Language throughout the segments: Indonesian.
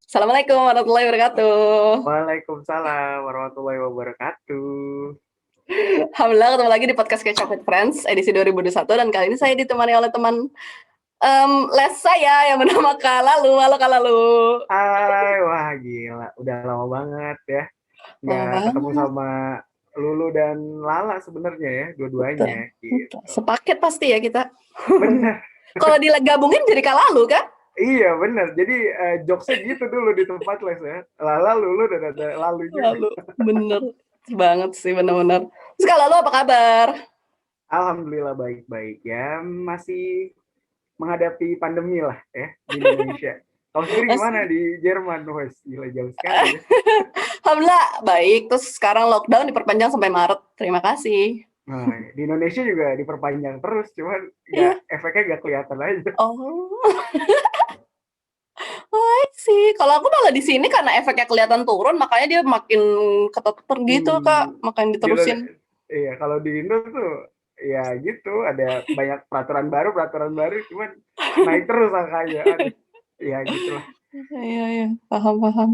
Assalamualaikum warahmatullahi wabarakatuh. Waalaikumsalam warahmatullahi wabarakatuh. Alhamdulillah ketemu lagi di podcast Catch Up with Friends edisi 2021 dan kali ini saya ditemani oleh teman les saya yang bernama Kak Lalu. Halo Kak Lalu. Hai, wah gila, udah lama banget ya Lama nggak ketemu banget. sama Lulu dan Lala sebenarnya ya, Betul, dua-duanya betul. gitu. Sepaket pasti ya kita. Bener, Kalau digabungin jadi Kak Lalu kan? iya bener. Jadi jokesnya gitu dulu di tempat les ya. Lala, Lulu dan ada Lalu juga. Lalu, bener banget sih bener-bener. Terus Kak Lalu apa kabar? Alhamdulillah baik-baik ya, masih menghadapi pandemi lah ya di Indonesia. Kamu sendiri gimana Masih. di Jerman? Wes, gila jauh sekali ya. Alhamdulillah baik. Terus sekarang lockdown diperpanjang sampai Maret. Terima kasih. Nah, di Indonesia juga diperpanjang terus, cuman nggak Iya. efeknya nggak kelihatan aja. Oh. Oh, sih. Kalau aku malah di sini karena efeknya kelihatan turun, makanya dia makin keteter gitu, Kak. Hmm, Makanya gitu. diterusin. Iya, kalau di Indo tuh ya gitu, ada banyak peraturan baru, cuman naik terus angkanya. Aduh, ya gitulah. Iya, iya. Paham, paham.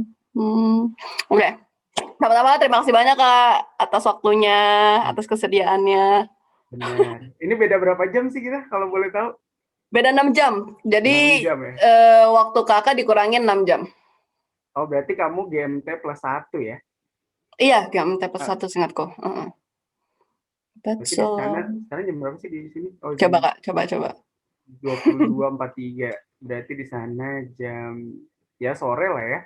Oke. Pertama-tama terima kasih banyak, Kak, atas waktunya, Hmm, atas kesediaannya. benar. Ini beda berapa jam sih kita kalau boleh tahu? Beda 6 jam. 6 Jadi, jam ya. waktu Kakak dikurangin 6 jam. Oh, berarti kamu GMT plus satu ya? Iya, GMT plus Ah, 1 seingatku. berarti di sana Betul. sekarang jam berapa sih di sini? Oh, jam Coba, Kak. Coba, coba. 22.43. Berarti di sana jam ya sore lah ya.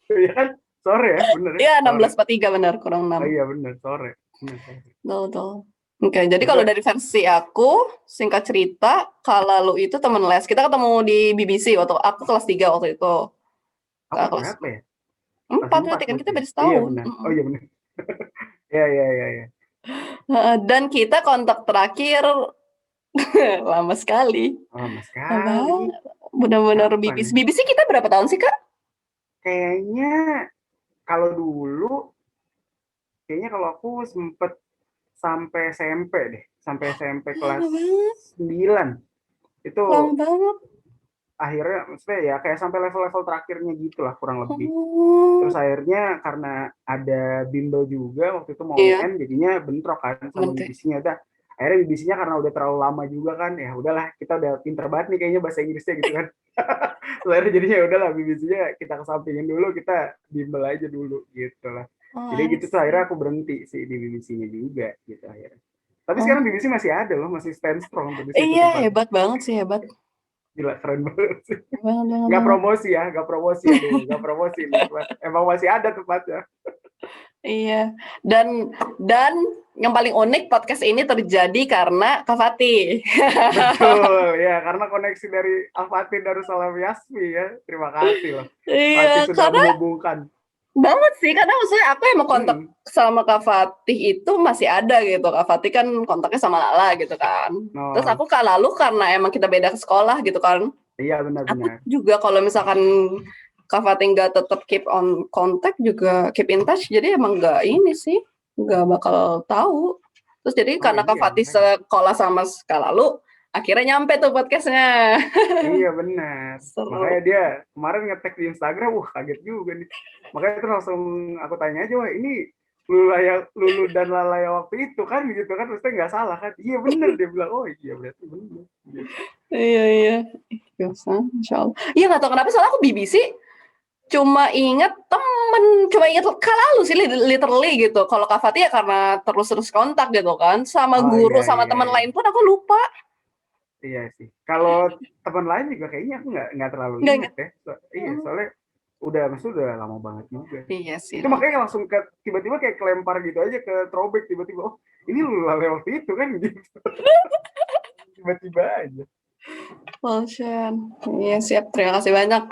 Iya kan? Sore ya, bener ya? Iya, Sore. 16.43 benar, kurang 6. Oh iya bener, sore. Bener, sore. Betul, betul. Oke, jadi kalau Itu dari versi aku, singkat cerita, kalau lu itu temen les. Kita ketemu di BBC waktu aku kelas 3 waktu itu. aku Kak kelas kelas berapa ya? Kelas 4 4 berarti kan kita berarti. beda Iya setahun. benar. Oh iya benar. Iya iya iya iya. Dan kita kontak terakhir lama sekali. Lama Lama, sekali. benar-benar Kapan BBC. ya? BBC kita berapa tahun sih, Kak? Kayaknya kalau dulu, kayaknya kalau aku sempet sampai SMP deh. Sampai SMP kelas Lama banget, 9. Itu lama banget. akhirnya, maksudnya ya kayak sampai level-level terakhirnya gitu lah kurang lebih. Terus Oh, akhirnya karena ada bimbel juga waktu itu mau iya, UN jadinya bentrok kan sama bentar. BBC-nya udah. Akhirnya BBC-nya karena udah terlalu lama juga kan, ya udahlah kita udah pinter banget nih kayaknya bahasa Inggrisnya gitu kan. Terus akhirnya jadinya ya udahlah BBC-nya kita kesampingin dulu, kita bimbel aja dulu gitu lah. Oh, Jadi I gitu tuh akhirnya see. aku berhenti sih di BBC-nya juga gitu akhirnya. Tapi sekarang BBC Oh, masih ada loh, masih stand strong tuh di situ iya, tempatnya. hebat banget sih, hebat. Gila keren banget sih. Banget, banget, Nggak banget. promosi ya, nggak promosi aduh, nggak promosi nih. Emang masih ada tempatnya. Iya, dan yang paling unik podcast ini terjadi karena Kak Fatih. Betul, ya karena koneksi dari Al-Fatih Darussalam Yasmi ya. Terima kasih loh. Fatih Iya, sudah karena menghubungkan. banget sih, karena maksudnya aku emang kontak Hmm. sama Kak Fatih itu masih ada gitu. Kak Fatih kan kontaknya sama Lala gitu kan. Terus Oh, aku Kak Lalu karena emang kita beda ke sekolah gitu kan. iya Aku benar-benar. juga kalau misalkan Kak Fatih nggak tetap keep on contact juga keep in touch, jadi emang nggak ini sih, nggak bakal tahu. Terus jadi Oh karena Kak iya Fatih makanya. sekolah sama Kak Lalu, akhirnya nyampe tuh podcastnya. Iya benar. Makanya Seru. dia kemarin nge-tag di Instagram, wah kaget juga nih. Makanya terus langsung aku tanya aja, wah ini Lulu dan Lala yang waktu itu kan gitu kan, maksudnya nggak salah kan? Iya bener dia bilang, oh iya berarti bener. Gitu. Iya, iya. Biasa, Insya Allah. Iya nggak tahu kenapa soalnya aku BBC cuma inget Kak Lalu sih literally gitu. Kalau Kak Fatih ya karena terus-terus kontak gitu kan. Sama Oh guru, iya sama iya teman iya. lain pun aku lupa. Iya sih. Kalau teman lain juga kayaknya aku nggak terlalu Nggak inget inget. ya. Iya, Hmm. soalnya maksudnya udah lama banget juga. Iya sih. Itu makanya langsung ke tiba-tiba kayak kelempar gitu aja ke throwback tiba-tiba. Oh, ini lu waktu itu kan gitu. Tiba-tiba aja. Ocean. Iya siap. Terima kasih banyak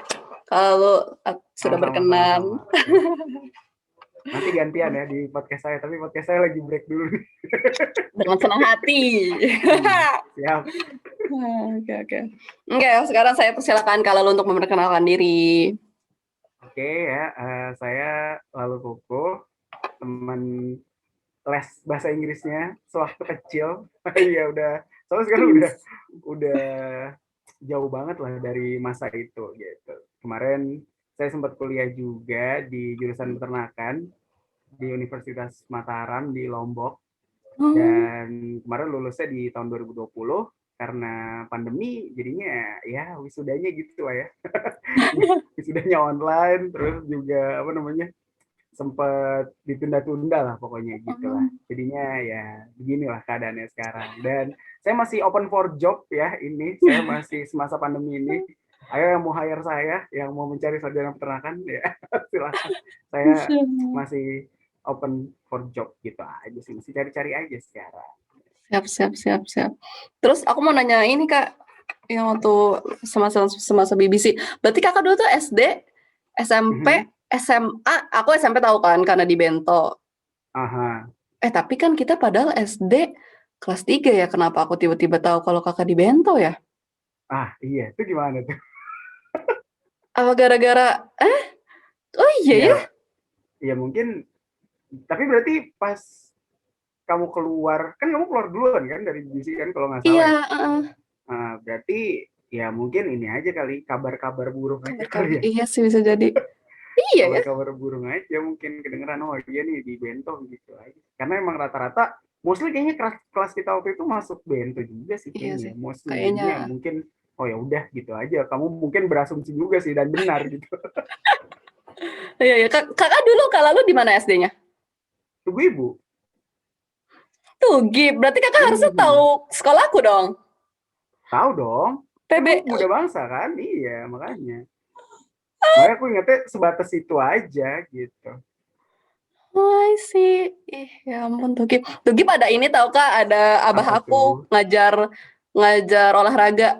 kalau sudah Sama-sama berkenan. sama-sama. Ya. Nanti gantian ya di podcast saya, tapi podcast saya lagi break dulu nih. Dengan senang hati. Siap. Oke, oke. Oke, sekarang saya persilakan kalau untuk memperkenalkan diri. Oke ya, saya lalu Koko, teman les bahasa Inggrisnya sewaktu kecil. Iya udah, soalnya sekarang udah jauh banget lah dari masa itu gitu. Kemarin saya sempat kuliah juga di jurusan peternakan di Universitas Mataram di Lombok, Oh, dan kemarin lulusnya di tahun 2020 karena pandemi, jadinya ya wisudanya gitu lah ya. Wisudanya online, terus juga apa namanya, sempat ditunda-tunda lah pokoknya gitu lah. oh. Jadinya ya beginilah keadaannya sekarang. Dan saya masih open for job ya ini. Saya masih semasa pandemi ini. Ayo yang mau hire saya, yang mau mencari sarjana peternakan ya silahkan. Saya masih open for job gitu aja sih. Masih cari-cari aja sekarang. Siap, siap, siap, siap. Terus aku mau nanya ini Kak, yang waktu semasa BBC. Berarti Kakak dulu tuh SD, SMP, Mhm. SMA. Aku SMP tahu kan karena di Bento. Aha. Tapi kan kita padahal SD kelas 3 ya. Kenapa aku tiba-tiba tahu kalau Kakak di Bento ya? Ah, iya. Itu gimana tuh? Apa gara-gara oh iya Iya, ya? iya mungkin. Tapi berarti pas kamu keluar, kan kamu keluar duluan kan dari BC kan kalau nggak salah Iya, ya. heeh. Berarti ya mungkin ini aja kali, kabar-kabar burung aja Kabar-kabar. kali ya. Iya sih bisa jadi. Iya ya? Kabar-kabar burung aja mungkin kedengeran, oh iya nih di Bento gitu aja. Karena emang rata-rata, mostly kayaknya kelas kita waktu itu masuk Bento juga sih Iya sih. kayaknya. Mostly Kayaknya. jadinya mungkin, oh ya udah gitu aja. Kamu mungkin berasumsi juga sih dan benar gitu. Iya, iya. Kakak dulu kalau lu di mana SD-nya? Tunggu ibu. Tuh, Gib. Berarti Kakak harusnya Hmm, tahu sekolahku dong. tahu dong. Kan kamu PB. pemuda bangsa kan? Iya, makanya. Makanya aku ingetnya sebatas itu aja gitu. Oh, I see. Ih, ya ampun Tuh Gib ada ini tahu Kak, ada abah Apa aku tuh? ngajar ngajar olahraga.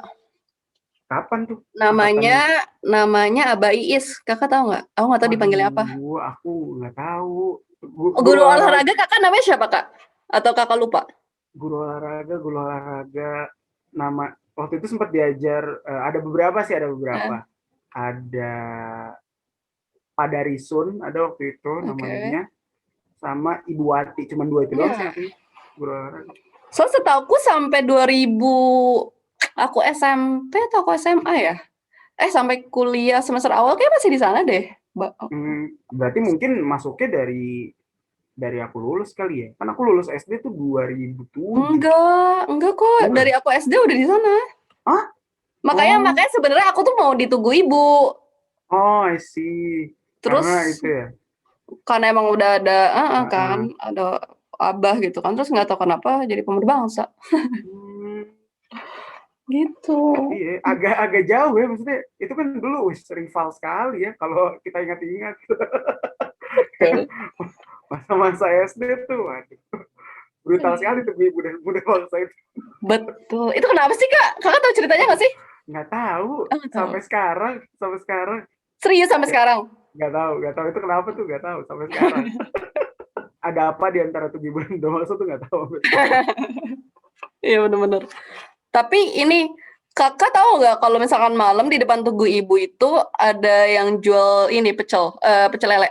Kapan tuh Namanya angkatannya? namanya Abah Iis. Kakak tahu nggak? Aku nggak tahu dipanggilnya apa. Waduh, aku nggak tahu. Guru Guru olahraga, olahraga Kakak namanya siapa Kak? Atau Kakak lupa? guru olahraga. Nama waktu itu sempat diajar. Ada beberapa sih, ada beberapa. Eh, Ada Padarisun, ada waktu itu Oke. namanya, sama Ibu Wati. Cuman dua itu doang sih Ya. aku ingat. Guru olahraga. Soalnya setauku sampai 2000 aku SMP atau aku SMA ya? Sampai kuliah semester awal kayak masih di sana deh. Berarti mungkin masuknya dari aku lulus kali ya. Kan aku lulus SD tuh 2007. Enggak kok. Oh Dari enggak? aku SD udah di sana. Ah? Makanya Oh, makanya sebenarnya aku tuh mau ditunggu ibu. oh, I see. Terus Karena itu ya. karena emang udah ada kan, Heeh. ada abah gitu kan. Terus nggak tahu kenapa jadi pemuda bangsa. Hmm, Gitu. iya, agak jauh ya maksudnya. Itu kan dulu rival sekali ya kalau kita ingat-ingat. Betul. Masa-masa SD tuh, waduh, brutal sekali tuh ibu dan muda bangsa itu. Betul. Itu kenapa sih Kak? Kakak tahu ceritanya nggak sih? Nggak tahu Nggak tahu. sampai sekarang Serius sampai ya, sekarang? nggak tahu itu kenapa tuh, nggak tahu sampai sekarang. Ada apa di antara tuh ibu dan muda bangsa tuh nggak tahu sampai sekarang. Iya bener-bener. Tapi ini Kakak tahu nggak kalau misalkan malam di depan Tugu Ibu itu ada yang jual ini pecel lele.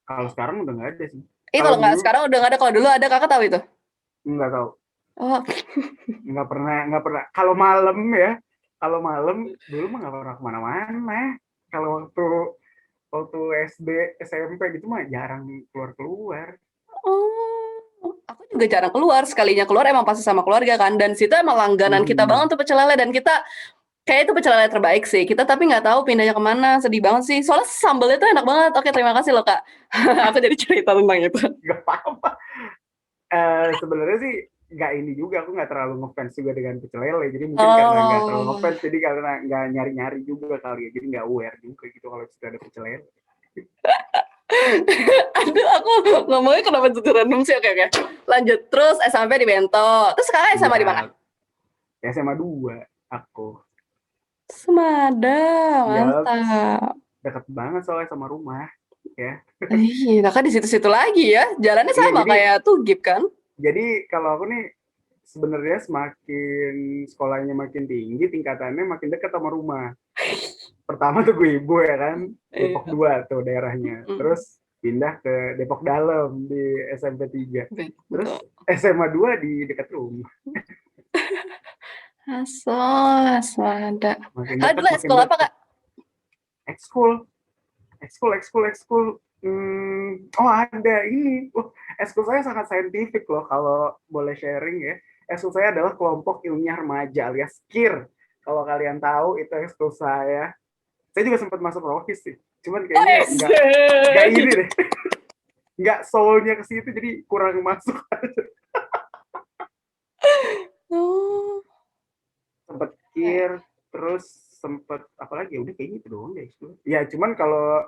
Kalau sekarang udah nggak ada sih. Kalau Kalau nggak dulu sekarang udah nggak ada. Kalau dulu ada, Kakak tahu itu? nggak tahu, Oh, nggak pernah. Kalau malam dulu mah nggak pernah kemana-mana. Kalau waktu SD SMP gitu mah jarang keluar. aku juga jarang keluar. Sekalinya keluar emang pasti sama keluarga kan. Dan situ emang langganan kita Hmm. banget tuh pecel lele. Dan kita kayak itu pecel lele terbaik sih. Kita tapi nggak tahu pindahnya kemana. Sedih banget sih. Soalnya sambalnya tuh enak banget. Oke, terima kasih loh Kak. Aku jadi cerita tentang itu. Nggak apa-apa. Sebenarnya sih nggak ini juga, aku nggak terlalu ngefans juga dengan pecel lele, jadi mungkin karena nggak terlalu Oh, ngefans, jadi karena nggak nyari-nyari juga kali ya, jadi nggak aware juga gitu kalau sudah ada pecel lele. aduh aku ngomongnya kenapa jadi random sih. Oke, oke. Lanjut. Terus SMP di Bento. Terus sekarang SMA di mana? Iya, SMA 2 aku. Semada, Ya mantap. deket banget soalnya sama rumah ya. Iya, kakak di situ-situ lagi ya. Jalannya Iya, sama kayak Tugip kan? jadi kalau aku nih sebenarnya semakin sekolahnya makin tinggi, tingkatannya makin dekat sama rumah. Pertama tuh gue ibu ya kan, Depok Iya. 2 tuh daerahnya. Mm, Terus pindah ke Depok Dalam di SMP 3. betul. Terus SMA 2 di dekat rumah. Ada. Makin Kalau dekat dulu makin ekskul apa, dekat. Kak? Ekskul, ekskul. Oh ada ini. Ekskul saya sangat saintifik loh kalau boleh sharing ya. Ekskul saya adalah kelompok ilmiah remaja alias KIR. Kalau kalian tahu itu ekskul saya. Saya juga sempat masuk Rohis sih. Cuman Oh, kayaknya nggak ini SD. deh. Nggak soulnya ke situ jadi kurang masuk. Oh, Sempet ya. KIR, terus sempet apalagi ya udah kayaknya itu doang deh ekskul. Ya cuman kalau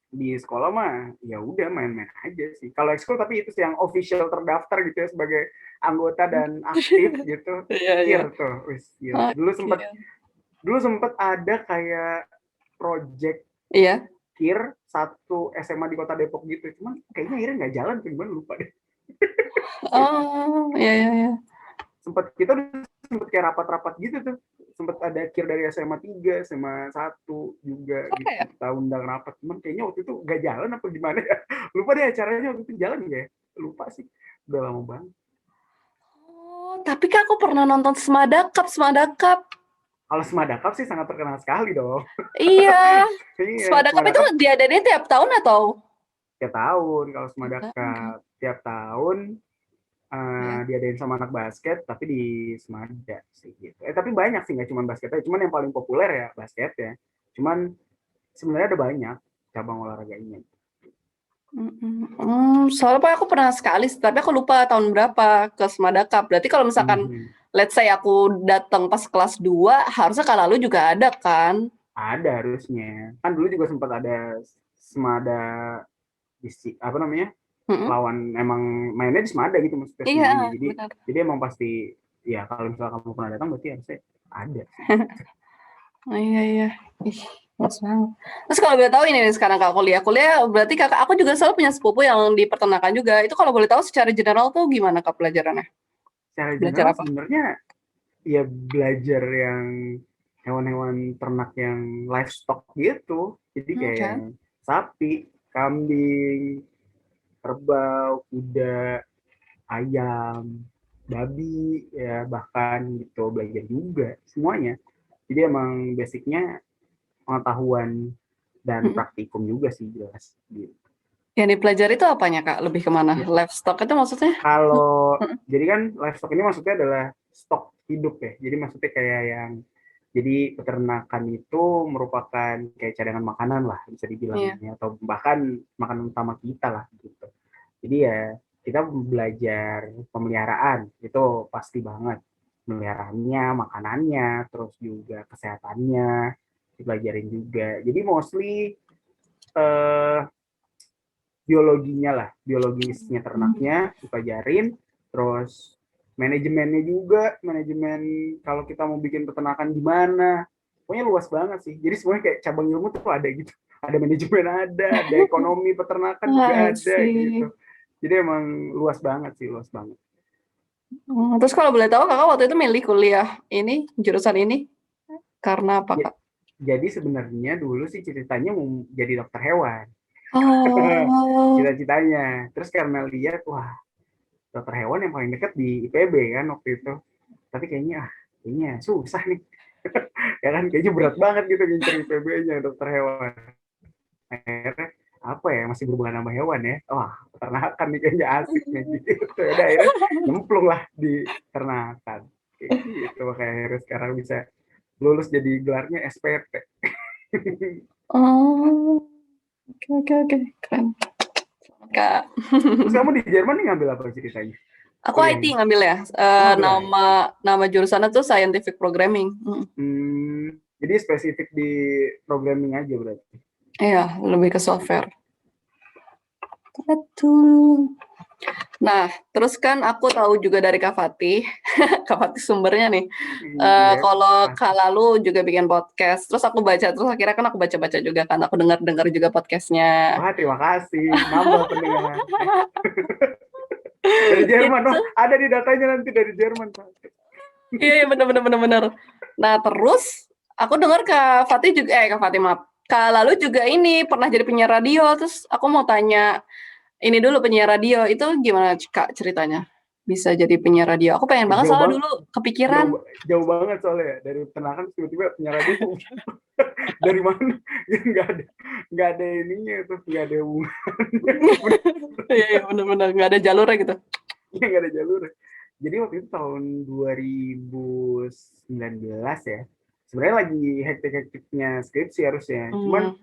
di sekolah mah ya udah main-main aja sih. Kalau ekskul tapi itu sih yang official terdaftar gitu ya sebagai anggota dan aktif gitu. Iya, iya. KIR tuh, wis gila. Oke. Dulu sempet ada kayak project Iya. KIR satu SMA di kota Depok gitu. Cuman kayaknya akhirnya nggak jalan tuh, gimana lupa deh. Oh, iya, iya, iya. Kita sempet kayak rapat-rapat gitu tuh. Sempet ada KIR dari SMA 3, SMA 1 juga Apa gitu. ya? Kita undang rapat. Cuman kayaknya waktu itu nggak jalan apa gimana ya. Lupa deh acaranya waktu itu jalan nggak ya? Lupa sih. Udah lama banget. Oh, tapi Kak aku pernah nonton Semadakap. Kalau Semadakap sih sangat terkenal sekali dong. Iya. Iya, Semadakap itu Semadakap diadainnya tiap tahun atau? tiap tahun. Kalau Enggak. Semadakap tiap tahun Iya. diadain sama anak basket, tapi di Semada sih gitu. Tapi banyak sih, nggak cuma basket aja. Cuman yang paling populer ya basket ya. Cuman sebenarnya ada banyak cabang olahraganya. Soalnya Pak aku pernah sekali, tapi aku lupa tahun berapa ke Semadakap. Berarti kalau misalkan, Mhm. let's say aku datang pas kelas 2, harusnya Kak Lalu juga ada kan? Ada harusnya. Kan dulu juga sempat ada Semada apa namanya? Mm-mm. Lawan emang mainnya di Semada gitu maksudnya Iya, semuanya. Jadi benar. jadi emang pasti ya kalau misalnya kamu pernah datang berarti harusnya ada sih. Oh, iya, iya. Ih, luas banget. Terus kalau boleh tahu ini nih sekarang Kak kuliah berarti kakak aku juga selalu punya sepupu yang di peternakan juga. Itu kalau boleh tahu secara general tuh gimana Kak pelajarannya? Secara Belajar general apa? sebenarnya ya belajar yang hewan-hewan ternak yang livestock gitu. Jadi kayak Oke. yang sapi, kambing, kerbau, kuda, ayam, babi, ya bahkan gitu belajar juga semuanya. Jadi emang basicnya pengetahuan dan Mm-mm. praktikum juga sih jelas. Gitu. Yang dipelajari itu apanya Kak? Lebih kemana? Ya, Livestock itu maksudnya? kalau Mm-mm. jadi kan livestock ini maksudnya adalah stok hidup ya. Jadi maksudnya kayak yang jadi peternakan itu merupakan kayak cadangan makanan lah bisa dibilang Iya. ya, atau bahkan makanan utama kita lah gitu. Jadi ya kita belajar pemeliharaan itu pasti banget. Pemeliharaannya, makanannya, terus juga kesehatannya dipelajarin juga. Jadi mostly eh, biologinya lah, biologisnya ternaknya dipelajarin, terus manajemennya juga, manajemen kalau kita mau bikin peternakan gimana, pokoknya luas banget sih. Jadi semuanya kayak cabang ilmu tuh ada gitu, ada manajemen ada ekonomi peternakan juga Ah, ada gitu. sih. Jadi emang luas banget sih, luas banget. Terus kalau boleh tahu kakak waktu itu milih kuliah ini, jurusan ini, karena apa Ya, Kak? jadi sebenarnya dulu sih ceritanya mau jadi dokter hewan, Oh, cita-citanya. Terus karena lihat, wah dokter hewan yang paling dekat di IPB kan waktu itu. Tapi kayaknya susah nih. Ya kan kayaknya berat banget gitu ngincer IPB-nya dokter hewan. Akhirnya apa ya masih berhubungan sama hewan ya. Wah, peternakan nih kayaknya asik nih gitu. Udah akhirnya nyemplung lah di ternakan. Kayak gitu makanya akhirnya sekarang bisa lulus jadi gelarnya SPT. oh, oke, keren. Kak, Terus kamu di Jerman nih ngambil apa ceritanya? aku IT Kuliahnya? ngambil ya. Oh, ngambil IT. Nama jurusannya tuh Scientific Programming. Jadi spesifik di programming aja berarti. Iya, lebih ke software. Betul. Nah, terus kan aku tahu juga dari Kak Fatih, Kak Fatih sumbernya nih. Iya, Kalau Kak pasti. Lalu juga bikin podcast, terus aku baca, terus akhirnya kan aku baca-baca juga kan, aku dengar-dengar juga podcastnya. Wah, terima kasih. Nambah pendengar. Dari Jerman, Itu, oh ada di datanya nanti dari Jerman. iya, iya benar. Nah, terus aku dengar Kak Fatih juga, Kak Fatih maaf, Kak Lalu juga ini pernah jadi penyiar radio, terus aku mau tanya ini dulu penyiar radio itu gimana Kak ceritanya? bisa jadi penyiar radio. Aku pengen banget Jauh soalnya banget, dulu kepikiran. jauh banget soalnya ya. Dari peternakan tiba-tiba penyiar radio. Dari mana? Nggak ada ininya tuh, nggak ada hubungannya. Iya, iya, bener-bener nggak ada jalurnya gitu. Iya, nggak ada jalur. Jadi waktu itu tahun 2019 ya. Sebenarnya lagi hektik-hektiknya skripsi harusnya. Cuman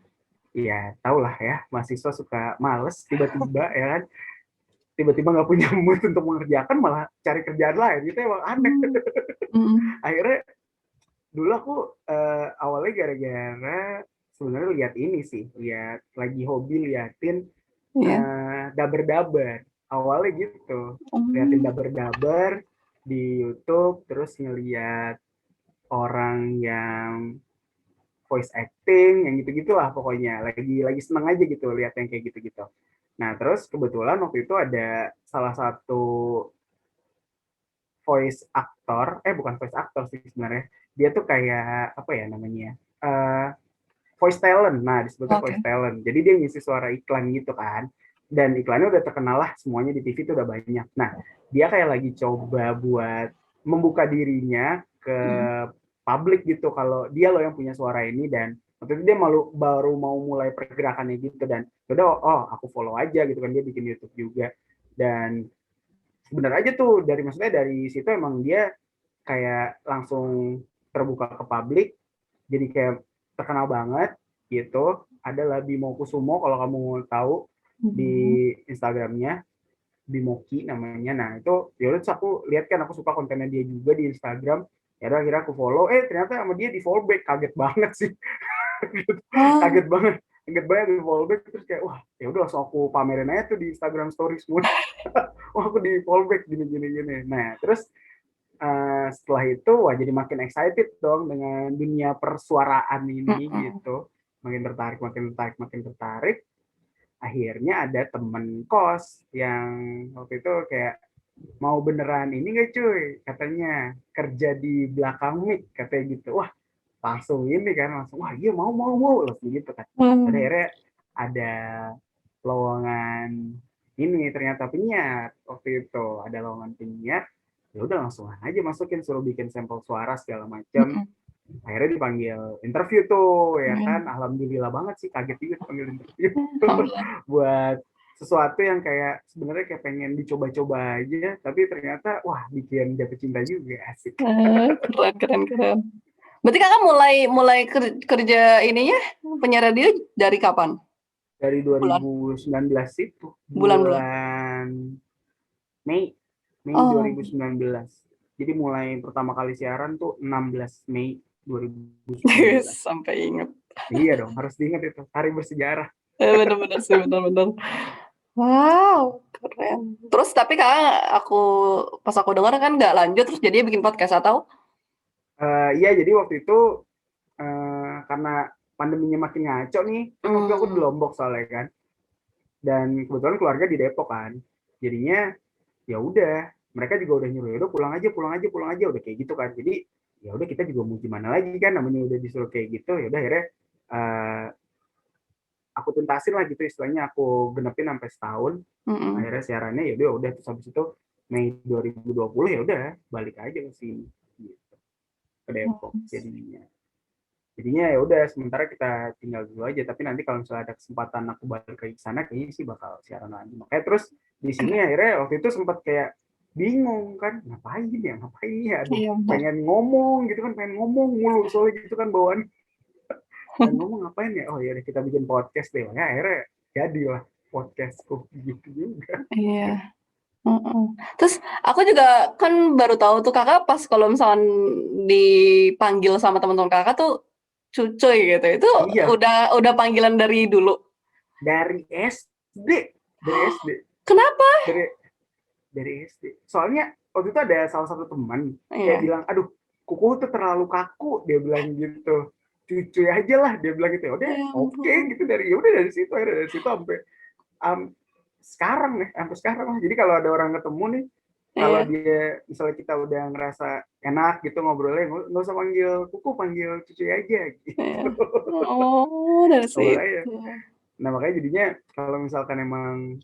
ya tau lah ya, mahasiswa suka males tiba-tiba ya kan. Tiba-tiba nggak punya mood untuk mengerjakan, malah cari kerjaan lain. Itu emang aneh. Akhirnya dulu aku awalnya gara-gara sebenarnya lihat ini sih, lihat lagi hobi liatin daber-daber. Awalnya gitu, liatin daber-daber di YouTube, terus ngeliat orang yang voice acting, yang gitu-gitulah pokoknya. Lagi seneng aja gitu lihat yang kayak gitu-gitu. Nah, terus kebetulan waktu itu ada salah satu voice actor, bukan voice actor sih sebenarnya. Dia tuh kayak apa ya namanya? Voice talent. Nah, disebutnya voice talent. Jadi dia ngisi suara iklan gitu kan. Dan iklannya udah terkenal lah, semuanya di TV itu udah banyak. Nah, dia kayak lagi coba buat membuka dirinya ke publik gitu, kalau dia loh yang punya suara ini, dan waktu itu dia baru mau mulai pergerakannya gitu, dan udah aku follow aja gitu kan, dia bikin YouTube juga. Dan bener aja tuh, maksudnya dari situ emang dia kayak langsung terbuka ke publik, jadi kayak terkenal banget gitu. Adalah Bimo Kusumo, kalau kamu tahu, di Instagramnya Bimoki namanya. Nah itu yaudah, aku lihat kan, aku suka kontennya dia juga di Instagram. Ya udah, akhirnya aku follow. Ternyata sama dia di follow back, kaget banget sih. kaget banget di follow back. Terus kayak wah, ya udah langsung aku pamerin aja tuh di Instagram stories semua. Wah, aku di follow back gini. Nah terus setelah itu wah, jadi makin excited dong dengan dunia persuaraan ini gitu. Makin tertarik. Akhirnya ada temen kos yang waktu itu kayak mau beneran ini nggak cuy, katanya kerja di belakang mic katanya gitu. Wah, langsung ini kan, langsung wah iya mau langsung gitu kan. Akhirnya ada lowongan ini, ternyata penyiar. Waktu itu ada lowongan penyiar, ya udah langsung aja masukin, suruh bikin sampel suara segala macam. Akhirnya dipanggil interview tuh ya kan. Alhamdulillah banget sih, kaget juga dipanggil interview buat sesuatu yang kayak sebenarnya kayak pengen dicoba-coba aja, tapi ternyata wah bikin jatuh cinta juga, asik. Keren. Berarti kakak mulai kerja ininya penyiar radio dari kapan? Dari 2019 itu, bulan Mei 2019. Jadi mulai pertama kali siaran tuh 16 Mei 2019. Sampai inget. Iya dong, harus diingat itu, hari bersejarah. Bener-bener sih, bener-bener. Wow, keren. Terus tapi kakak, pas aku dengar kan nggak lanjut, terus jadi bikin podcast atau? Iya, jadi waktu itu karena pandeminya makin ngaco nih, kan waktu itu aku di Lombok soalnya kan, dan kebetulan keluarga di Depok kan, jadinya ya udah, mereka juga udah nyuruh, udah pulang aja, udah kayak gitu kan. Jadi ya udah, kita juga mau gimana lagi kan, namanya udah disuruh kayak gitu. Ya udah, akhirnya aku tuntasin lah gitu, istilahnya aku genepin sampai setahun. Akhirnya siarannya ya udah terus habis itu Mei 2020 ya udah balik aja ke sini gitu, ke Depok. Jadinya ya udah, sementara kita tinggal dulu aja, tapi nanti kalau misalnya ada kesempatan aku balik ke sana, kayaknya sih bakal siaran lagi. Makanya terus di sini akhirnya waktu itu sempat kayak bingung kan, ngapain ya, pengen ngomong gitu kan, pengen ngomong mulu soalnya gitu kan bawaan. Dan ngomong ngapain ya, oh ya kita bikin podcast deh. Ya akhirnya jadilah podcastku gitu juga. Iya. Terus aku juga kan baru tahu tuh kakak pas kalau misalkan dipanggil sama teman-teman kakak tuh cucuy gitu. Itu Iya. udah panggilan dari dulu. Dari SD. Kenapa? Dari SD. Soalnya waktu itu ada salah satu teman kayak bilang, aduh, kuku tuh terlalu kaku, dia bilang gitu. Cucuy aja lah, dia bilang gitu. Ya udah, oke gitu, dari situ sampai sekarang nih, sampai sekarang lah. Jadi kalau ada orang ketemu nih, kalau dia misalnya kita udah ngerasa enak gitu ngobrolnya, nggak usah panggil kuku, panggil cucuy aja gitu. Oh, dari situ. Nah makanya jadinya kalau misalkan emang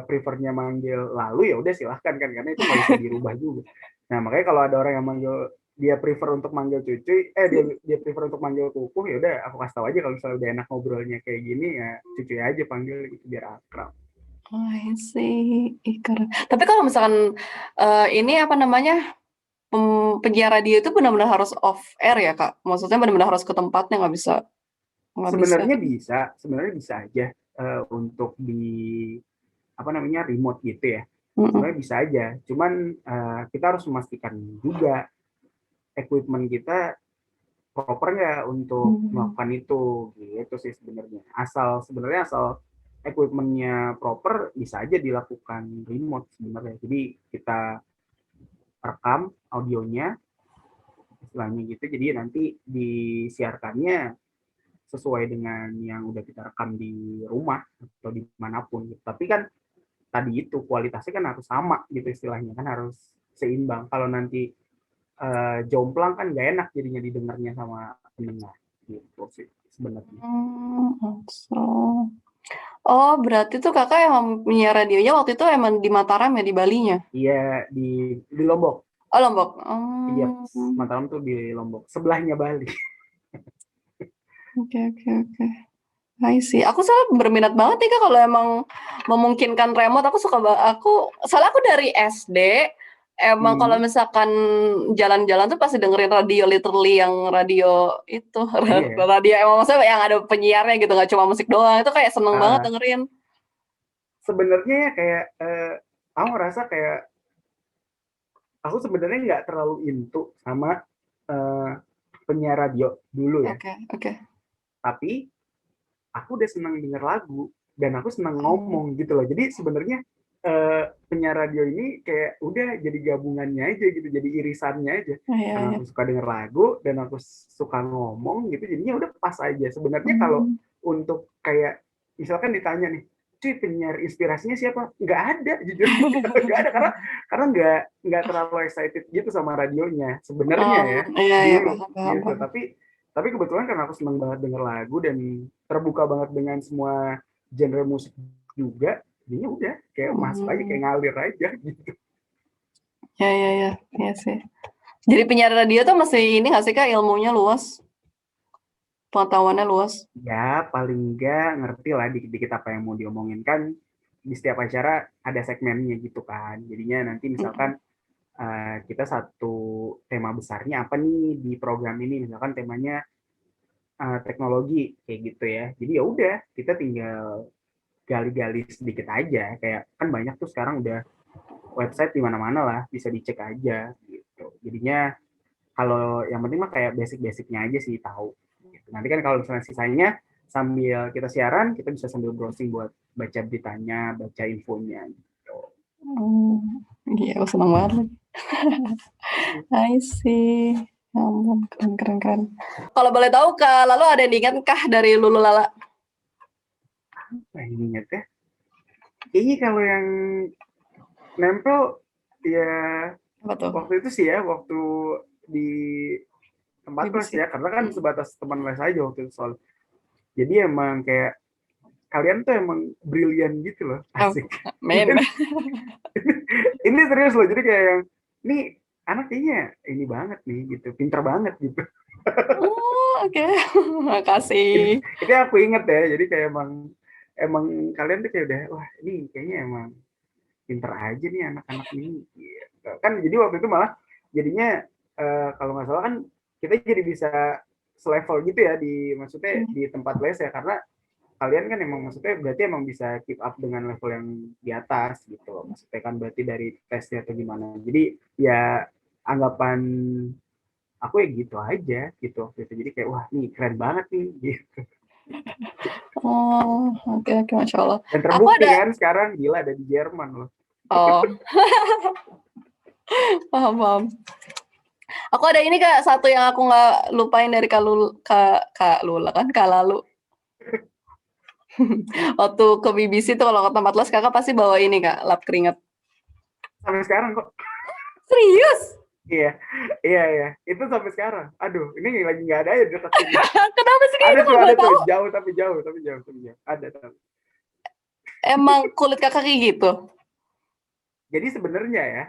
prefernya manggil lalu, ya udah silahkan kan, karena itu nggak bisa dirubah juga. Nah makanya kalau ada orang yang manggil dia prefer untuk manggil cucu, dia prefer untuk manggil kukuh, ya udah aku kasih tahu aja kalau misalnya udah enak ngobrolnya kayak gini ya cucu aja panggil gitu biar akrab. Oh, I see. Ih, keren. Tapi kalau misalkan ini apa namanya penyiar radio itu benar-benar harus off air ya Kak? Maksudnya benar-benar harus ke tempatnya nggak bisa. Sebenarnya bisa aja untuk di apa namanya remote gitu ya. Mm-mm. Sebenarnya bisa aja. Cuman kita harus memastikan juga equipment kita proper nggak untuk Hmm. melakukan itu gitu sih sebenarnya. Sebenarnya asal equipmentnya proper bisa aja dilakukan remote sebenarnya. Jadi kita rekam audionya istilahnya gitu. Jadi nanti disiarkannya sesuai dengan yang udah kita rekam di rumah atau dimanapun gitu. Tapi kan tadi itu kualitasnya kan harus sama gitu istilahnya, kan harus seimbang. Kalau nanti jomplang kan nggak enak jadinya didengarnya sama pendengar gitu sih sebenarnya. So. Oh, berarti tuh kakak emang penyiar radionya waktu itu emang di Mataram ya, di Balinya? Iya, di Lombok. Oh, Lombok. Iya, Mataram tuh di Lombok, sebelahnya Bali. Oke. I see. Aku soalnya berminat banget nih Kak kalau emang memungkinkan remote. Soalnya aku dari SD emang kalau misalkan jalan-jalan tuh pasti dengerin radio, literally yang radio itu Iya. radio emang maksudnya yang ada penyiarnya gitu, nggak cuma musik doang. Itu kayak seneng banget Ah, dengerin. sebenarnya ya kayak aku ngerasa kayak aku sebenarnya nggak terlalu into sama eh, penyiar radio dulu ya. Oke. Tapi aku udah seneng denger lagu dan aku seneng Oh, ngomong gitu loh. Jadi sebenarnya penyiar radio ini kayak udah jadi gabungannya aja gitu, jadi irisannya aja. Karena iya. aku suka denger lagu dan aku suka ngomong gitu, jadinya udah pas aja. Sebenarnya kalau Hmm. untuk kayak misalkan ditanya nih, cuy penyiar inspirasinya siapa? Nggak ada, jujur nggak ada karena nggak terlalu excited gitu sama radionya sebenarnya ya Iya, dulu gitu. paham. Tapi kebetulan karena aku seneng banget denger lagu dan terbuka banget dengan semua genre musik juga, jadinya udah kayak masuk aja, kayak Hmm. ngalir aja gitu. Iya sih. Jadi penyiar radio tuh masih ini nggak sih Kak ilmunya luas, pengetahuannya luas. Ya paling enggak ngerti lah dikit-dikit apa yang mau diomongin kan, di setiap acara ada segmennya gitu kan, jadinya nanti Mm-mm. misalkan kita satu tema besarnya apa nih di program ini, misalkan temanya teknologi kayak gitu ya, jadi ya udah kita tinggal gali-gali sedikit aja, kayak kan banyak tuh sekarang udah website di mana-mana lah, bisa dicek aja gitu. Jadinya kalau yang penting mah kayak basic-basicnya aja sih tahu. Gitu. Nanti kan kalau misalnya sisanya sambil kita siaran, kita bisa sambil browsing buat baca beritanya, baca infonya gitu. Iya, aku seneng banget lagi. I see. Ya ampun, keren. Kalau boleh tahu Kak, lalu ada yang diingat kah dari Lulu Lala? Nah ini inget ya. Kayaknya kalau yang nempel ya Apa tuh? waktu itu sih ya, waktu di tempat les BBC. ya, karena kan sebatas teman les aja waktu itu soal. Jadi emang kayak kalian tuh emang brilian gitu loh, Oh, asik. main. Ini serius loh, jadi kayak yang ini anak kayaknya ini banget nih gitu, pinter banget gitu. Oh, oke. itu, Makasih. itu aku inget ya, jadi kayak emang emang kalian tuh kayak udah wah ini kayaknya emang pinter aja nih anak-anak ini gitu. Kan jadi waktu itu malah jadinya kalau nggak salah kan kita jadi bisa selevel gitu ya, di maksudnya di tempat les ya, karena kalian kan emang maksudnya berarti emang bisa keep up dengan level yang di atas gitu loh. Maksudnya kan berarti dari tesnya atau gimana. Jadi ya anggapan aku ya gitu aja gitu waktu itu. Jadi kayak wah nih keren banget nih gitu. Oh, oke, Masya Allah. Dan Aku terbukti ada, kan sekarang gila ada di Jerman loh. oh, paham. Aku ada ini Kak, satu yang aku nggak lupain dari Kak Lula kan, Kak Lalu. Waktu ke BBC tuh kalau ke tempat les kakak pasti bawa ini Kak, lap keringet. Sampai sekarang kok. Serius? Iya, iya. Itu sampai sekarang. Aduh, ini lagi nggak ada ya di sini. Kenapa sih Kak itu nggak Ada boleh tuh, tahu? jauh tapi jauh. Ada tapi. Emang kulit kakak kayak gitu? Jadi sebenarnya ya,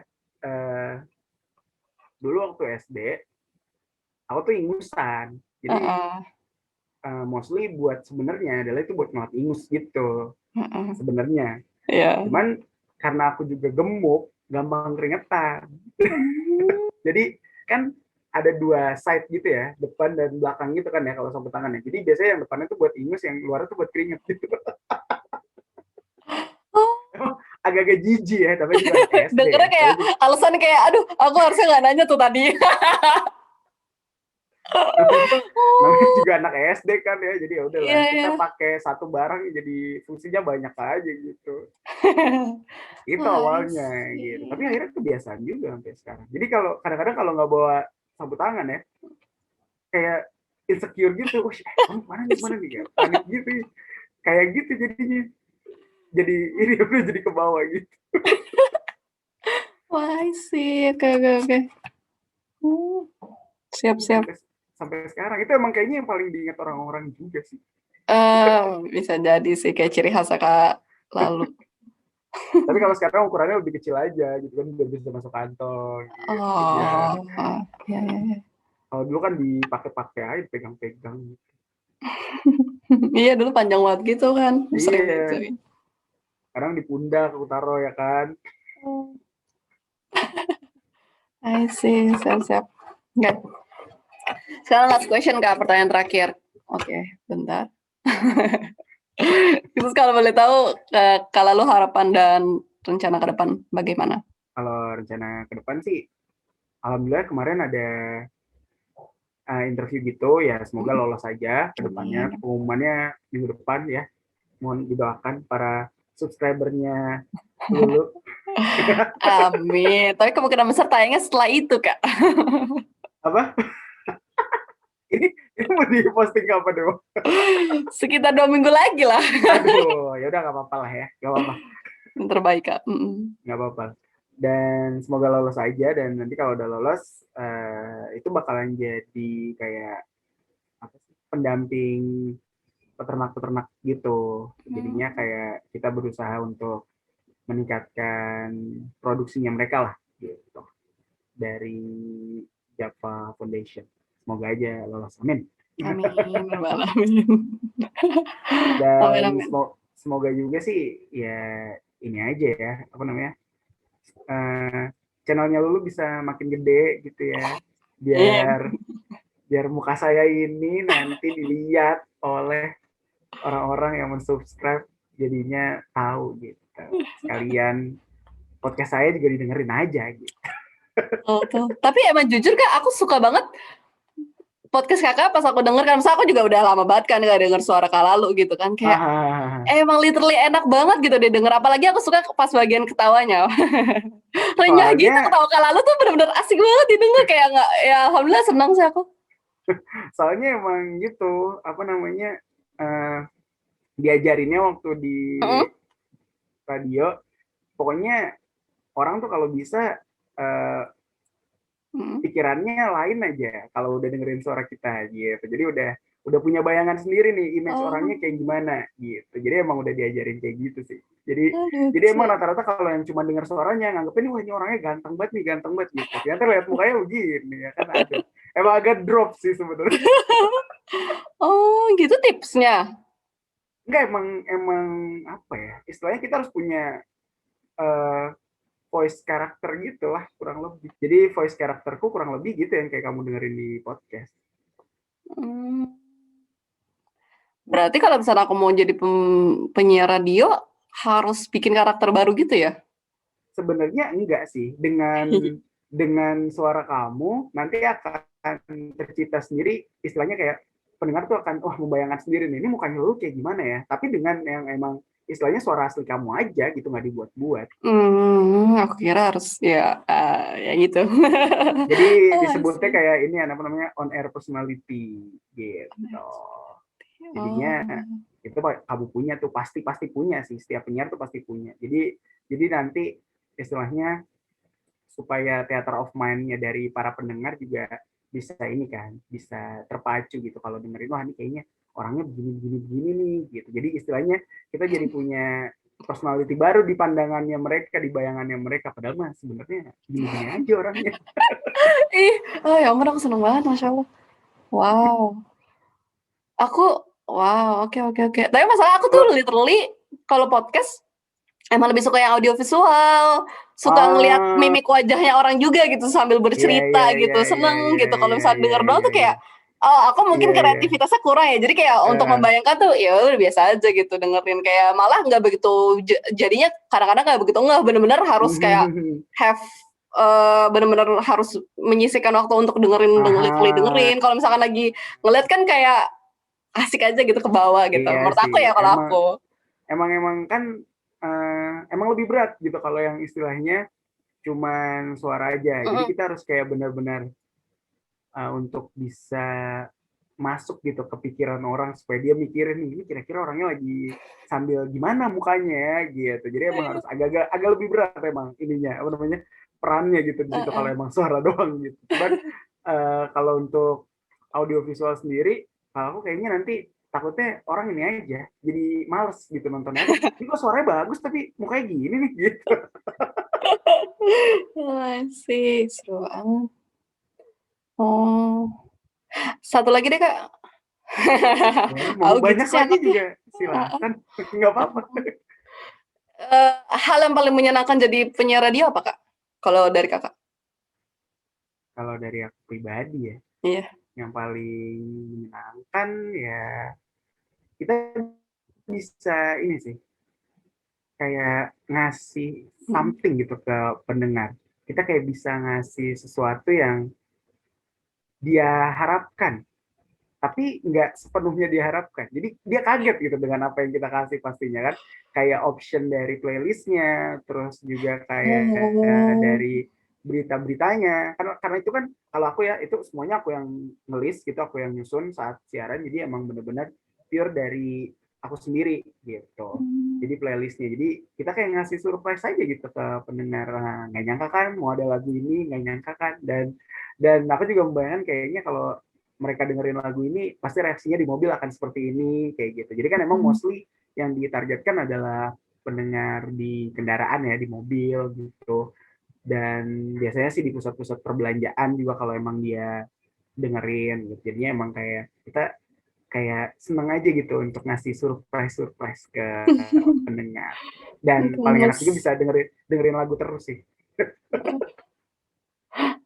dulu waktu SD, aku tuh ingusan. Jadi Heeh, mostly buat sebenarnya adalah itu buat ngelat ingus gitu heeh. sebenarnya. Iya. Cuman karena aku juga gemuk, gampang keringetan. Mmm, Jadi kan ada dua side gitu ya, depan dan belakang gitu kan ya kalau sapu tangan ya. Jadi biasanya yang depannya tuh buat ingus, yang luarnya tuh buat keringet gitu. oh, Emang agak-agak jijik ya, tapi juga anak SD ya. dengernya Tapi kayak juga, alasan kayak, "Aduh, aku harusnya nggak nanya tuh tadi." namanya Oh, juga anak SD kan ya, jadi ya udahlah iya kita iya. pakai satu barang jadi fungsinya banyak aja gitu. Itu Wah, I awalnya gitu. Tapi see. akhirnya kebiasaan juga sampai sekarang. Jadi kalau kadang-kadang kalau nggak bawa sapu tangan ya, kayak insecure gitu. Wih, kamu mana nih? Kayak panik gitu. Kayak gitu jadinya. Jadi ini udah jadi ke bawah gitu. Wah, I see. Oke oke oke. Mmm, siap siap. Sampai sampai sekarang itu emang kayaknya yang paling diingat orang-orang juga sih. Bisa jadi sih kayak ciri khas Kakak lalu. Tapi kalau sekarang ukurannya lebih kecil aja gitu kan biar bisa masuk kantong gitu ya. Oh, iya iya iya. Kalau dulu kan dipakai-pakai aja, pegang-pegang. Iya, dulu panjang banget gitu kan, sering Iya, digituin. kadang di pundak aku taruh ya kan. Oh, I see, siap siap. Oke, sekarang last question Kak, pertanyaan terakhir. Oke, bentar. Terus kalau boleh tahu, kalau lu harapan dan rencana ke depan bagaimana? Kalau rencana ke depan sih, alhamdulillah kemarin ada interview gitu ya, semoga Mhm, lolos aja ke depannya. amin. Pengumumannya minggu depan ya. Mohon didoakan para subscribernya Lulu. Amin, tapi kemungkinan besar tayangnya setelah itu, Kak. Apa? Ini ini mau diposting kapan dong? Sekitar 2 minggu lagi lah, Aduh, ya udah nggak apa-apa lah ya, nggak apa-apa, yang terbaik, Kak, mhm. nggak apa-apa. Dan semoga lolos aja dan nanti kalau udah lolos itu bakalan jadi kayak apa sih, pendamping peternak-peternak gitu. Jadinya Mmm, kayak kita berusaha untuk meningkatkan produksinya mereka lah gitu dari Java Foundation. Semoga aja lolos. Amin. amin, rabbal alamin. Amin Dan amin. semoga juga sih ya ini aja ya apa namanya eh, channelnya Lulu bisa makin gede gitu ya Iya, biar biar muka saya ini nanti dilihat oleh orang-orang yang mensubscribe jadinya tahu gitu sekalian podcast saya juga didengerin aja gitu. betul tuh. Tapi emang jujur, Kak, aku suka banget podcast Kakak pas aku denger kan, maksudnya aku juga udah lama banget kan nggak denger suara Kak Lalu gitu kan, kayak Ah, emang literally enak banget gitu didengar, apalagi aku suka pas bagian ketawanya. Renyah gitu, soalnya ketawa Kak Lalu tuh bener-bener asik banget didengar, kayak nggak ya alhamdulillah senang sih aku. soalnya emang gitu apa namanya eh, diajarinnya waktu di Mhm, radio pokoknya orang tuh kalau bisa eh, mhm. pikirannya lain aja kalau udah dengerin suara kita gitu. Jadi udah punya bayangan sendiri nih image Oh, orangnya kayak gimana gitu. Jadi emang udah diajarin kayak gitu sih. Jadi oh jadi lucu. emang rata-rata kalau yang cuma dengar suaranya nganggepnya nih wah ini orangnya ganteng banget gitu. Ternyata lihat mukanya begini ya kan ada. Emang agak drop sih sebenarnya. Oh gitu tipsnya? Enggak emang emang apa ya? Istilahnya kita harus punya eh, voice karakter gitu lah kurang lebih. Jadi voice karakterku kurang lebih gitu yang kayak kamu dengerin di podcast. Mmm, berarti kalau misalnya aku mau jadi penyiar radio, harus bikin karakter baru gitu ya? Sebenarnya enggak sih. Dengan suara kamu nanti akan tercipta sendiri istilahnya kayak pendengar tuh akan wah membayangkan sendiri nih ini mukanya lu kayak gimana ya. Tapi dengan yang emang istilahnya suara asli kamu aja gitu nggak dibuat-buat. Aku kira harus ya, ya gitu. Jadi Oh, I disebutnya see. kayak ini apa namanya on air personality gitu. Jadinya Oh, itu kamu punya tuh pasti pasti punya sih setiap penyiar tuh pasti punya. Jadi nanti istilahnya supaya theater of mind-nya dari para pendengar juga bisa ini kan, bisa terpacu gitu kalau dengerin wah ini kayaknya orangnya begini begini begini nih gitu. Jadi istilahnya kita jadi punya personality baru di pandangannya mereka, di bayangannya mereka, padahal mah sebenarnya gini-gini aja orangnya. Ih, oh ya ampun, aku seneng banget, Masya Allah. Wow. Oke, oke, oke. Tapi masalah aku tuh Kalau literally kalau podcast emang lebih suka yang audio visual, suka ngelihat ah mimik wajahnya orang juga gitu sambil iya iya bercerita iya gitu, iya seneng iya gitu. Kalau iya misalnya iya denger doang iya tuh iya kayak, oh aku mungkin iya iya kreativitasnya kurang ya, jadi kayak untuk eh, membayangkan tuh ya udah biasa aja gitu dengerin, kayak malah nggak begitu jadinya kadang-kadang nggak begitu nggak bener-bener harus kayak have bener-bener harus menyisihkan waktu untuk dengerin, literally aha dengerin. Kalau misalkan lagi ngeliat kan kayak asik aja gitu ke bawah gitu. iya Menurut sih aku ya kalau emang aku. emang emang kan emang lebih berat gitu kalau yang istilahnya cuman suara aja. Jadi Mm-mm. kita harus kayak benar-benar untuk bisa masuk gitu ke pikiran orang supaya dia mikirin nih, ini kira-kira orangnya lagi sambil gimana mukanya ya gitu. Jadi emang harus agak-agak agak lebih berat emang ininya apa namanya perannya gitu di situ kalau Uh-uh. emang suara doang gitu. Cuman kalau untuk audiovisual sendiri, kalau aku kayaknya nanti takutnya orang ini aja jadi males gitu nontonnya. Aduh, ini kok suaranya bagus tapi mukanya gini nih gitu. Oh, sih, seru banget. Oh, satu lagi deh Kak. Boleh, mau Aku gitu banyak sih lagi anaknya. juga silakan, nggak apa-apa. Hal yang paling menyenangkan jadi penyiar radio apa Kak? Kalau dari Kakak? Kalau dari aku pribadi ya, Iya. yang paling menyenangkan ya kita bisa ini sih kayak ngasih Mm. something gitu ke pendengar. Kita kayak bisa ngasih sesuatu yang dia harapkan, tapi nggak sepenuhnya diharapkan. Jadi dia kaget gitu dengan apa yang kita kasih pastinya kan. Kayak option dari playlistnya, terus juga kayak Oh. dari berita-beritanya. Karena itu kan kalau aku ya itu semuanya aku yang ngelis gitu, aku yang nyusun saat siaran. Jadi emang bener-bener pure dari aku sendiri gitu. Jadi playlistnya. Jadi kita kayak ngasih surprise aja gitu ke pendengar. Nah, nggak nyangka kan mau ada lagu ini, nggak nyangka kan. Dan aku juga membayangkan kayaknya kalau mereka dengerin lagu ini pasti reaksinya di mobil akan seperti ini kayak gitu. Jadi kan emang Mm. mostly yang ditargetkan adalah pendengar di kendaraan ya di mobil gitu. Dan biasanya sih di pusat-pusat perbelanjaan juga kalau emang dia dengerin gitu. Jadinya emang kayak kita kayak seneng aja gitu untuk ngasih surprise-surprise ke pendengar. Dan paling enak Gemes. juga bisa dengerin dengerin lagu terus sih.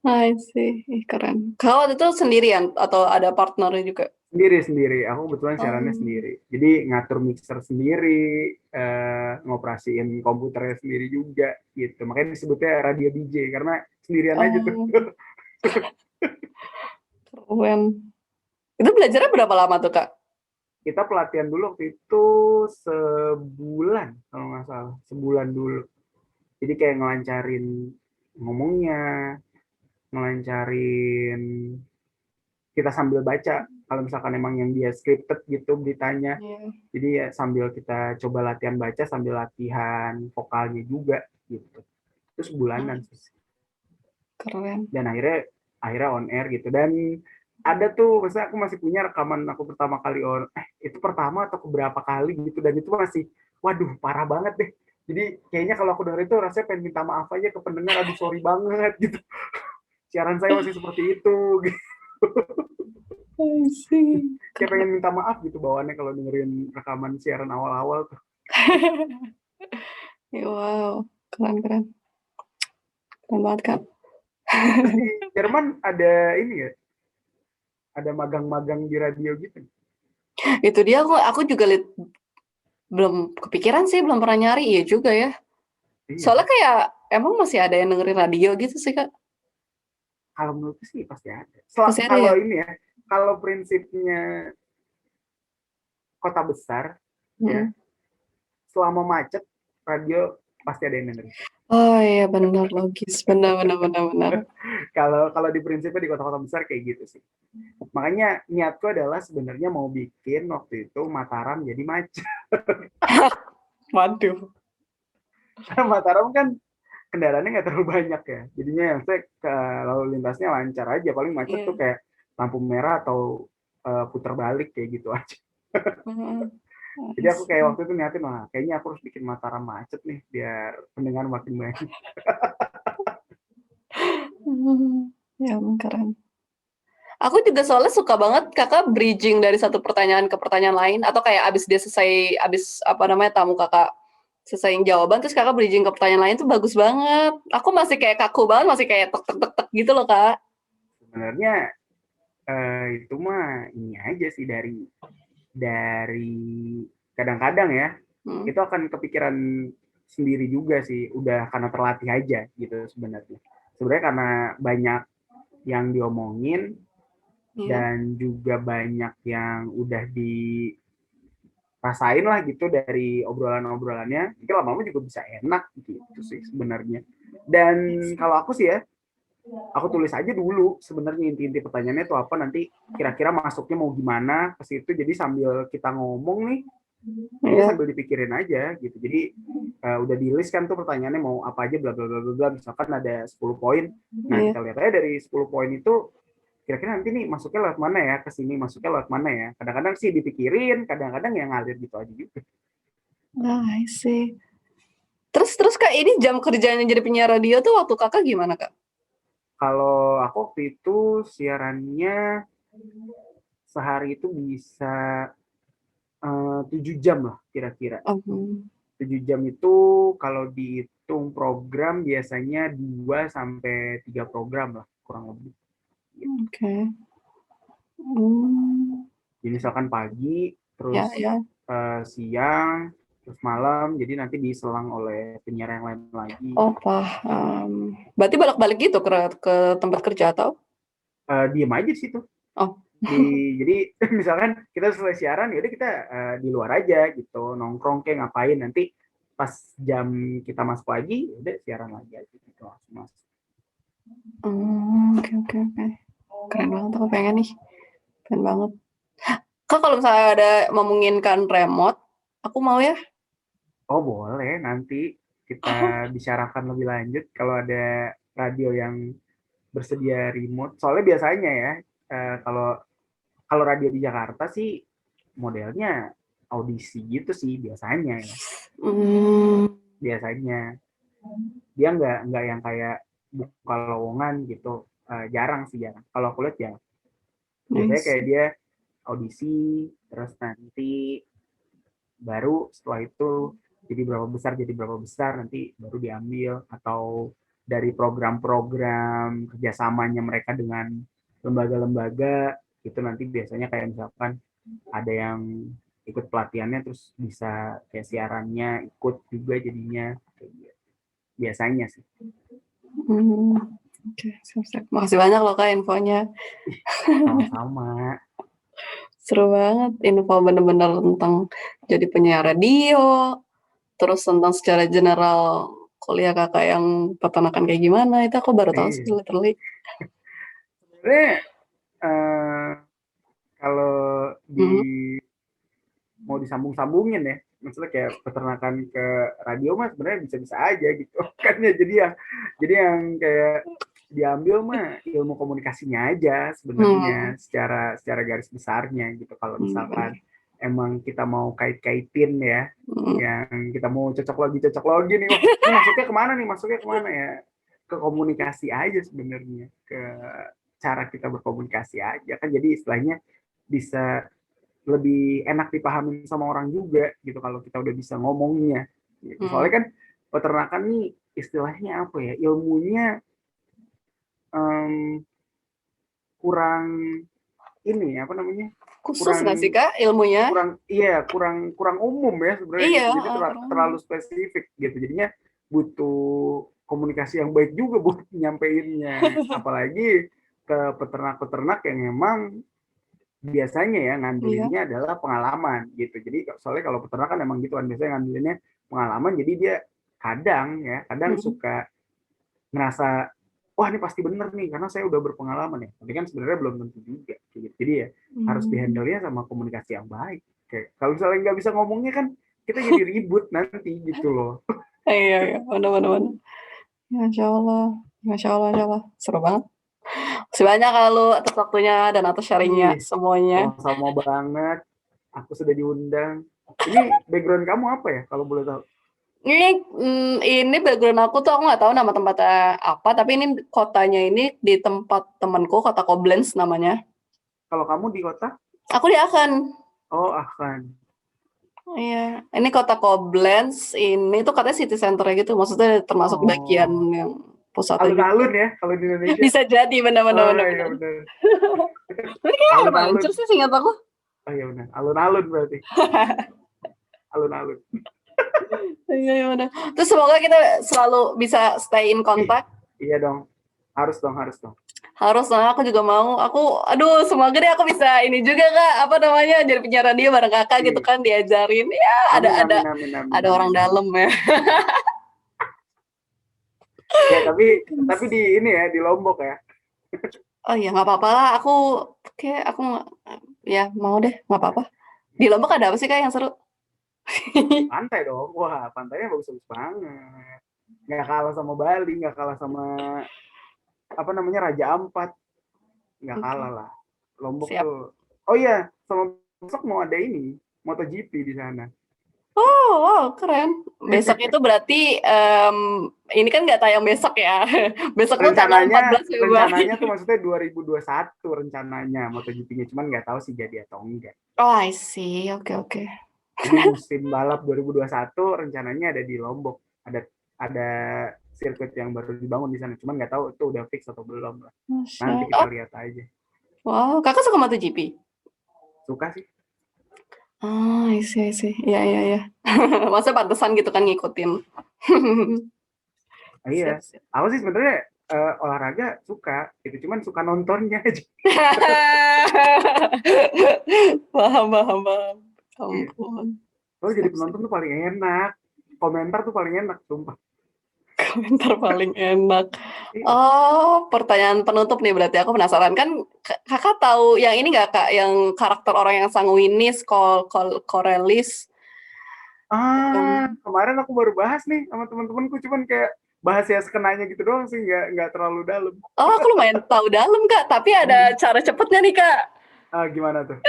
I see. Ih, keren. Kau waktu itu sendirian atau ada partnernya juga? Sendiri-sendiri, aku kebetulan siarannya Um, sendiri. Jadi ngatur mixer sendiri, ngoperasiin komputernya sendiri juga gitu. Makanya disebutnya radio DJ karena sendirian aja tuh. um, keren. Itu belajarnya berapa lama tuh Kak? Kita pelatihan dulu waktu itu sebulan kalau nggak salah, sebulan dulu. Jadi kayak ngelancarin ngomongnya, ngelancarin kita sambil baca. Kalau misalkan emang yang dia scripted gitu beritanya, Iya. jadi ya sambil kita coba latihan baca sambil latihan vokalnya juga gitu. Terus bulanan Hmm, sih. keren. Dan akhirnya on air gitu. Dan ada tuh, misalnya aku masih punya rekaman aku pertama kali itu pertama atau keberapa kali gitu. Dan itu masih, waduh parah banget deh. Jadi kayaknya kalau aku denger itu rasanya pengen minta maaf aja ke pendengar, aduh sorry banget gitu. Siaran saya masih seperti itu. Gitu. I see. Kayak Keren. pengen minta maaf gitu bawaannya kalau dengerin rekaman siaran awal-awal tuh. Wow, keren, keren. Keren banget Kak. Terus di Jerman ada ini ya, ada magang-magang di radio gitu. Itu dia, aku juga belum kepikiran sih, belum pernah nyari. Iya juga ya. Iya, Soalnya kayak emang masih ada yang dengerin radio gitu sih Kak. kalau menurutku sih pasti ada. Masih ada Kalau ya? ini ya, kalau prinsipnya kota besar ya, Mm. selama macet radio pasti ada yang dengerin. Oh iya benar, logis. Benar, benar, benar, benar. Kalau kalau di prinsipnya di kota-kota besar kayak gitu sih. Makanya niatku adalah sebenarnya mau bikin waktu itu Mataram jadi macet. Waduh. Karena Mataram kan kendaraannya nggak terlalu banyak ya. Jadinya yang saya ke lalu lintasnya lancar aja. Paling macet tuh Iya. kayak lampu merah atau putar balik kayak gitu aja. Mm. Jadi aku kayak waktu itu niatin, wah kayaknya aku harus bikin Mataram macet nih biar pendengar makin banyak. Ya, keren. Aku juga soalnya suka banget kakak bridging dari satu pertanyaan ke pertanyaan lain, atau kayak abis apa namanya tamu kakak selesaiin jawaban terus kakak bridging ke pertanyaan lain tuh bagus banget. Aku masih kayak kaku banget, masih kayak tek tek tek tek gitu loh kak. Sebenarnya itu mah ini aja sih dari kadang-kadang ya Hmm. itu akan kepikiran sendiri juga sih, udah karena terlatih aja gitu sebenarnya. Sebenarnya karena banyak yang diomongin Iya. dan juga banyak yang udah dirasain lah gitu dari obrolan-obrolannya, itu lama-lama juga bisa enak gitu sih sebenarnya. Dan kalau aku sih ya, aku tulis aja dulu sebenarnya inti-inti pertanyaannya itu apa, nanti kira-kira masuknya mau gimana ke situ, jadi sambil kita ngomong nih ini Iya. sambil dipikirin aja gitu. Jadi udah di list kan tuh pertanyaannya mau apa aja bla bla bla bla, misalkan ada 10 poin. Nah, Iya. kita lihat aja dari 10 poin itu kira-kira nanti nih masuknya lewat mana ya, ke sini masuknya lewat mana ya. Kadang-kadang sih dipikirin, kadang-kadang yang ngalir gitu aja juga. Nah, I see. Terus kak, ini jam kerjanya jadi penyiar radio tuh waktu kakak gimana kak? Kalau aku waktu itu siarannya sehari itu bisa 7 jam lah kira-kira. Um, 7 jam itu kalau dihitung program biasanya 2 sampai 3 program lah kurang lebih. Oke. Hmm. Jadi misalkan pagi, Ya, terus ya. siang, terus malam, jadi nanti diselang oleh penyiar yang lain lagi. Oh, paham. Berarti balik-balik gitu ke tempat kerja atau? Diem aja di situ. Oh. Jadi misalkan kita selesai siaran, yaudah kita di luar aja gitu, nongkrong kayak ngapain, nanti pas jam kita masuk lagi, udah siaran lagi aja gitu langsung masuk. Oke, oke, oke. Keren banget, aku pengen nih. Keren banget. Kak, kalau misalnya ada memungkinkan remote, aku mau ya. Oh boleh, nanti kita bicarakan lebih lanjut kalau ada radio yang bersedia remote. Soalnya biasanya ya, kalau kalau radio di Jakarta sih modelnya audisi gitu sih biasanya ya. Hmm, Biasanya dia nggak yang kayak buka lowongan gitu. Jarang sih, jarang. Kalau aku lihat ya biasanya nice. kayak dia audisi, terus nanti baru setelah itu jadi berapa besar nanti baru diambil, atau dari program-program kerjasamanya mereka dengan lembaga-lembaga itu nanti biasanya kayak misalkan ada yang ikut pelatihannya terus bisa kayak siarannya ikut juga jadinya kayak gitu. Biasanya sih. Hmm, oke, siap-siap. Makasih banyak loh Kak infonya. Sama-sama. Seru banget info bener-bener tentang jadi penyiar radio, terus tentang secara general kuliah kakak yang peternakan kayak gimana, itu aku baru tahu sih Iya. literally. Sebenarnya eh, kalau di Mhm. mau disambung-sambungin ya, maksudnya kayak peternakan ke radio mah sebenarnya bisa-bisa aja gitu kan ya. Jadi yang kayak diambil mah ilmu komunikasinya aja sebenarnya Hmm, secara secara garis besarnya gitu. Kalau misalkan bener. emang kita mau kait-kaitin ya, Hmm, yang kita mau cocok logi nih, wah ini masuknya kemana ya, ke komunikasi aja sebenarnya, ke cara kita berkomunikasi aja kan, jadi istilahnya bisa lebih enak dipahamin sama orang juga gitu kalau kita udah bisa ngomongnya gitu. hmm. Soalnya kan peternakan nih istilahnya apa ya, ilmunya em, kurang ini apa namanya, Khusus nggak sih kurang Kak ilmunya? kurang umum ya sebenarnya Iya, gitu, jadi kurang. terlalu spesifik gitu, jadinya butuh komunikasi yang baik juga buat nyampeinnya, apalagi ke peternak-peternak yang memang biasanya ya Iya. ngandelinnya adalah pengalaman gitu. Jadi soalnya kalau peternak kan emang gitu kan, biasanya ngandelinnya pengalaman, jadi dia kadang Hmm. suka ngerasa wah ini pasti bener nih karena saya udah berpengalaman ya. Tapi kan sebenarnya belum tentu juga gitu. Jadi ya harus Hmm. dihandle-nya sama komunikasi yang baik. Kayak kalau misalnya nggak bisa ngomongnya kan kita jadi ribut nanti gitu loh. Iya, iya, bener, bener, bener. Masya Allah, Masya Allah, Masya Allah. Seru banget. Makasih banyak Kak Lu atas waktunya dan atas sharingnya Ih, semuanya. sama-sama banget. Aku sudah diundang. Ini background kamu apa ya kalau boleh tahu? Ini background aku tuh aku nggak tahu nama tempatnya apa, tapi ini kotanya ini di tempat temanku, kota Koblenz namanya. Kalau kamu di kota? Aku di Aachen. Oh, Aachen. Iya, ini kota Koblenz, ini tuh katanya city center gitu, maksudnya termasuk bagian Oh, yang pusatnya gitu. alun-alun ya kalau di Indonesia. Bisa jadi benar-benar. Oh iya benar. Tapi kayak Alun-alun. Adventure sih seingat aku. Oh iya benar. Alun-alun berarti. Alun-alun. Iya, iya benar. Terus semoga kita selalu bisa stay in contact. Iya dong. Harus dong, harus dong. Harus lah, aku juga mau. Aduh, semoga deh aku bisa ini juga Kak, apa namanya, jadi penyiar radio bareng Kakak gitu kan, diajarin. Ya, Amin. ada orang dalam ya. Ya, tapi di ini ya, di Lombok ya. Oh iya, nggak apa-apa lah. Aku ya mau deh, nggak apa-apa. Di Lombok ada apa sih Kak yang seru? Pantai dong. Wah, pantainya bagus-bagus banget. Nggak kalah sama Bali, nggak kalah sama apa namanya Raja Ampat. Nggak kalah lah. Lombok Siap. tuh. Oh iya, sama besok mau ada ini, MotoGP di sana. Oh, wow, keren. Besok itu berarti ini kan nggak tayang besok ya. Besok tuh tanggal 14 Februari. Rencananya tuh maksudnya 2021 rencananya MotoGP-nya, cuman nggak tahu sih jadi atau enggak. Oh, I see. Oke. Jadi musim balap 2021 rencananya ada di Lombok. Ada sirkuit yang baru dibangun di sana, cuman nggak tahu itu udah fix atau belum lah. Nanti kita lihat aja. Wow, Kakak suka MotoGP? Suka sih. Oh, I see. Iya. Masa pantesan gitu kan ngikutin. Iya. Aku sih sebenarnya olahraga suka, itu cuman suka nontonnya aja. Paham. Ampun. Oh, jadi penonton tuh paling enak. Komentar tuh paling enak, sumpah. Komentar paling enak. Oh, pertanyaan penutup nih berarti aku penasaran kan Kakak tahu yang ini nggak Kak, yang karakter orang yang sanguinis, Corellis? Kemarin aku baru bahas nih sama teman-temanku, cuman kayak bahas ya sekenanya gitu doang sih, nggak terlalu dalam. Oh, aku lumayan tahu dalam Kak, tapi ada cara cepetnya nih Kak. Gimana tuh?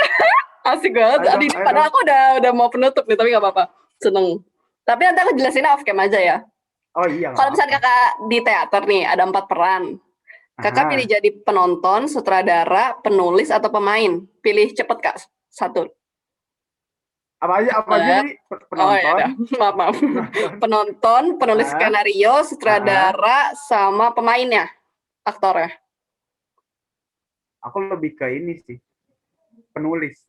Asik banget. Aduh, padahal aku udah mau penutup nih, tapi nggak apa-apa. Seneng. Tapi nanti aku jelasin off cam aja ya. Oh iya. Kalau misalnya Kakak di teater nih, ada 4 peran. Kakak pilih jadi penonton, sutradara, penulis, atau pemain? Pilih cepet Kak, satu. Apa aja nih? Penonton. Oh, maaf. Penonton, penulis skenario, sutradara, sama pemainnya, aktornya. Aku lebih ke ini sih, penulis.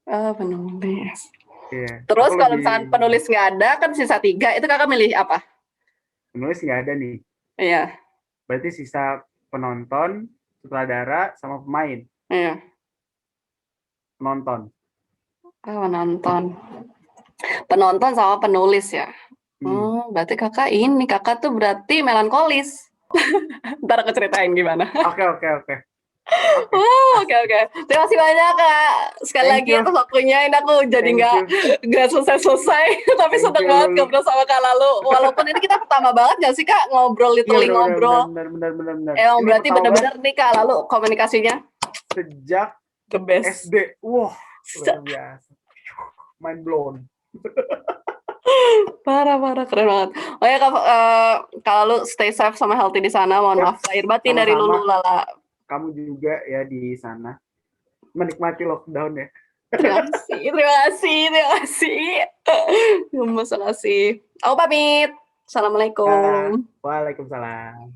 Penulis. Yeah. Terus kalau misalnya penulis nggak ada, kan sisa 3, itu Kakak milih apa? Penulis nggak ada nih. Iya. Berarti sisa penonton, sutradara, sama pemain. Iya. Penonton. Penonton sama penulis ya. Berarti kakak tuh berarti melankolis. Ntar aku ceritain gimana. Oke. Oke. Terima kasih banyak Kak. Sekali lagi atas waktunya. Ini aku jadi nggak selesai. Tapi seneng banget ngobrol sama Kak Lalu. Walaupun ini kita pertama banget nggak sih Kak ngobrol. Benar. Emang berarti benar-benar nih Kak Lalu komunikasinya. Sejak the best. SD. Wah, luar biasa. Mind blown. Parah keren banget. Oh ya Kak Lalu stay safe sama healthy di sana. Mohon maaf lahir batin dari Lulu Lala. Kamu juga ya di sana. Menikmati lockdown ya. Terima kasih. Terima kasih. Aku pamit. Assalamualaikum. Waalaikumsalam.